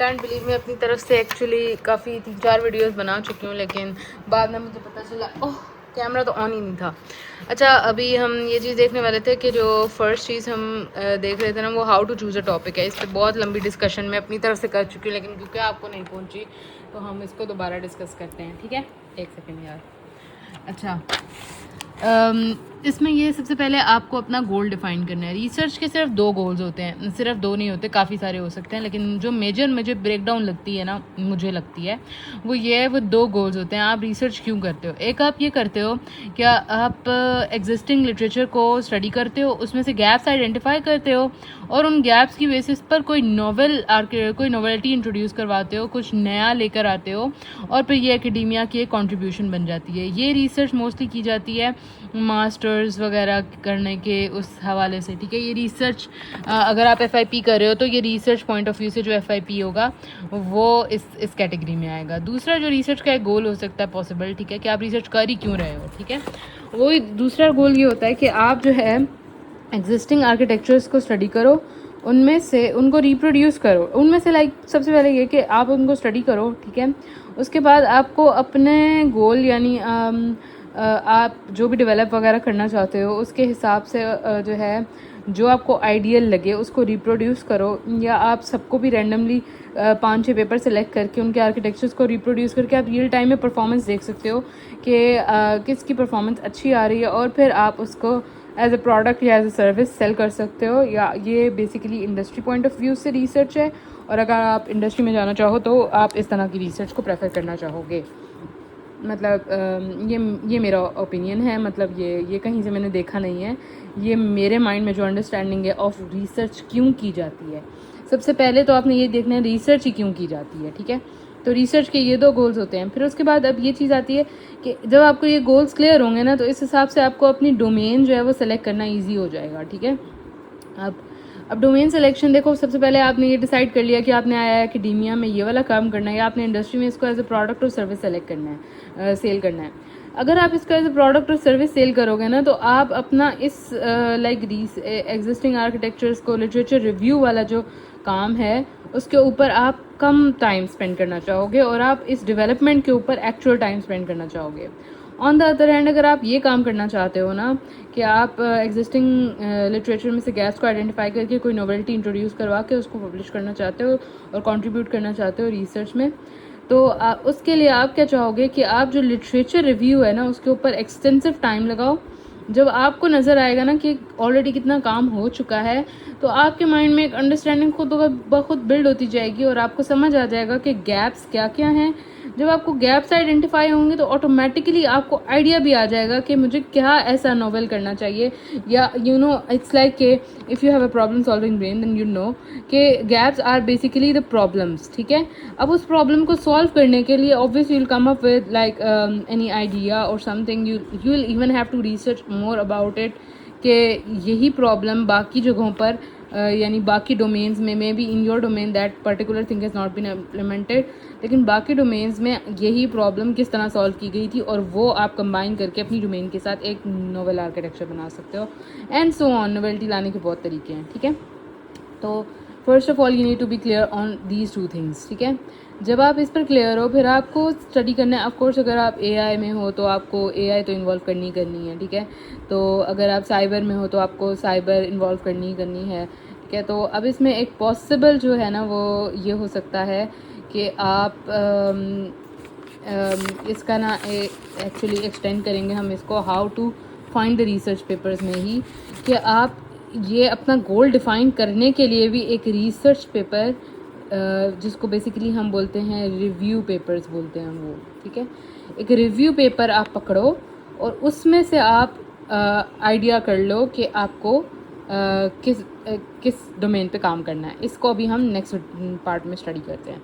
Cantt believe मैं अपनी तरफ से एक्चुअली काफ़ी 3-4 वीडियोस बना चुकी हूँ, लेकिन बाद में मुझे पता चला ओह कैमरा तो ऑन ही नहीं था। अच्छा, अभी हम ये चीज़ देखने वाले थे कि जो फर्स्ट चीज़ हम देख रहे थे ना, वो how to choose a topic है। इस पर बहुत लंबी डिस्कशन मैं अपनी तरफ से कर चुकी हूँ, लेकिन क्योंकि आपको नहीं पहुँची तो हम इसको दोबारा डिस्कस करते हैं, ठीक है। एक सेकेंड यार। अच्छा, इसमें ये सबसे पहले आपको अपना गोल डिफाइन करना है। रिसर्च के सिर्फ 2 गोल्स होते हैं, सिर्फ 2 नहीं होते, काफ़ी सारे हो सकते हैं, लेकिन जो मेजर मुझे ब्रेकडाउन लगती है ना, मुझे लगती है वो ये है, वो 2 गोल्स होते हैं। आप रिसर्च क्यों करते हो? एक आप ये करते हो, क्या आप एग्जिस्टिंग लिटरेचर को स्टडी करते हो, उसमें से गैप्स आइडेंटिफाई करते हो और उन गैप्स की बेसिस पर कोई नॉवेलिटी इंट्रोड्यूस करवाते हो, कुछ नया लेकर आते हो, और फिर ये एकेडेमिया की एक कॉन्ट्रीब्यूशन बन जाती है। ये रिसर्च मोस्टली की जाती है मास्टर्स वगैरह करने के उस हवाले से, ठीक है। ये रिसर्च अगर आप FIP कर रहे हो तो ये रिसर्च पॉइंट ऑफ व्यू से जो FIP होगा वो इस कैटेगरी में आएगा। दूसरा जो रिसर्च का एक गोल हो सकता है पॉसिबल, ठीक है, कि आप रिसर्च कर ही क्यों रहे हो, ठीक है। वो दूसरा गोल ये होता है कि आप जो है एग्जिस्टिंग आर्किटेक्चर्स को स्टडी करो, उनमें से उनको रिप्रोड्यूस करो। उनमें से लाइक सबसे पहले ये कि आप उनको स्टडी करो, ठीक है। उसके बाद आपको अपने गोल यानी आप जो भी डेवलप वगैरह करना चाहते हो उसके हिसाब से जो है जो आपको आइडियल लगे उसको रिप्रोड्यूस करो, या आप सबको भी रैंडमली 5-6 पेपर सेलेक्ट करके उनके आर्किटेक्चर्स को रिप्रोड्यूस करके आप रियल टाइम में परफॉर्मेंस देख सकते हो कि किसकी परफॉर्मेंस अच्छी आ रही है, और फिर आप उसको एज अ प्रोडक्ट या एज अ सर्विस सेल कर सकते हो। या ये basically industry point of view से रिसर्च है, और अगर आप इंडस्ट्री में जाना चाहो तो आप इस तरह की रिसर्च को प्रेफर करना चाहोगे। मतलब ये मेरा ओपिनियन है, मतलब ये कहीं से मैंने देखा नहीं है, ये मेरे माइंड में जो अंडरस्टैंडिंग है ऑफ रिसर्च क्यों की जाती है। सबसे पहले तो आपने ये देखना है रिसर्च ही क्यों की जाती है, ठीक है। तो रिसर्च के ये 2 गोल्स होते हैं। फिर उसके बाद अब ये चीज़ आती है कि जब आपको ये गोल्स क्लियर होंगे ना, तो इस हिसाब से आपको अपनी डोमेन जो है वो सेलेक्ट करना ईजी हो जाएगा, ठीक है। अब डोमेन सिलेक्शन देखो, सबसे पहले आपने ये डिसाइड कर लिया कि आपने आया है एकेडेमिया में ये वाला काम करना है, या आपने इंडस्ट्री में इसको एज अ प्रोडक्ट और सर्विस सेलेक्ट करना है, सेल करना है। अगर आप इसको एज अ प्रोडक्ट और सर्विस सेल करोगे ना, तो आप अपना इस लाइक एग्जिस्टिंग आर्किटेक्चर्स को लिटरेचर रिव्यू वाला जो काम है उसके ऊपर आप कम टाइम स्पेंड करना चाहोगे, और आप इस डेवलपमेंट के ऊपर एक्चुअल टाइम स्पेंड करना चाहोगे। ऑन द अदर हैंड, अगर आप ये काम करना चाहते हो ना कि आप एग्जिस्टिंग लिटरेचर में से गैप्स को आइडेंटिफाई करके कोई नॉवेल्टी इंट्रोड्यूस करवा के उसको पब्लिश करना चाहते हो और कंट्रीब्यूट करना चाहते हो रिसर्च में, तो उसके लिए आप क्या चाहोगे कि आप जो लिटरेचर रिव्यू है ना उसके ऊपर एक्सटेंसिव टाइम लगाओ। जब आपको नज़र आएगा ना कि ऑलरेडी कितना काम हो चुका है, तो आपके माइंड में एक अंडरस्टैंडिंग खुद ब खुद बिल्ड होती जाएगी, और आपको समझ आ जाएगा कि गैप्स क्या क्या हैं। जब आपको गैप्स आइडेंटिफाई होंगे तो ऑटोमेटिकली आपको आइडिया भी आ जाएगा कि मुझे क्या ऐसा नॉवेल करना चाहिए, या इट्स लाइक कि if you have a problem solving brain then कि gaps are basically the problems, ठीक है। अब उस प्रॉब्लम को सॉल्व करने के लिए obviously will come up with like any idea or something, you will even have to research more about it, कि यही प्रॉब्लम बाकी जगहों पर यानी बाकी डोमेन्स में, maybe in your domain that particular thing has not been implemented, लेकिन बाकी डोमेन्स में यही प्रॉब्लम किस तरह सॉल्व की गई थी, और वो आप कंबाइन करके अपनी डोमेन के साथ एक नोवेल आर्किटेक्चर बना सकते हो, एंड सो ऑन। नोवेल्टी लाने के बहुत तरीके हैं, ठीक है। तो first of all you need to be clear on these 2 things, ठीक है। जब आप इस पर क्लियर हो, फिर आपको स्टडी करना है। ऑफकोर्स अगर आप AI में हो तो आपको AI तो इन्वॉल्व करनी है, ठीक है। तो अगर आप साइबर में हो तो आपको साइबर इन्वॉल्व करनी है, ठीक है। तो अब इसमें एक पॉसिबल जो है ना वो ये हो सकता है कि आप इसका ना एक्चुअली एक्सटेंड करेंगे हम इसको how to find the research papers में ही, कि आप ये अपना गोल डिफाइन करने के लिए भी एक रिसर्च पेपर जिसको बेसिकली हम बोलते हैं रिव्यू पेपर्स बोलते हैं वो, ठीक है। एक रिव्यू पेपर आप पकड़ो और उसमें से आप आइडिया कर लो कि आपको किस डोमेन पे काम करना है। इसको अभी हम नेक्स्ट पार्ट में स्टडी करते हैं।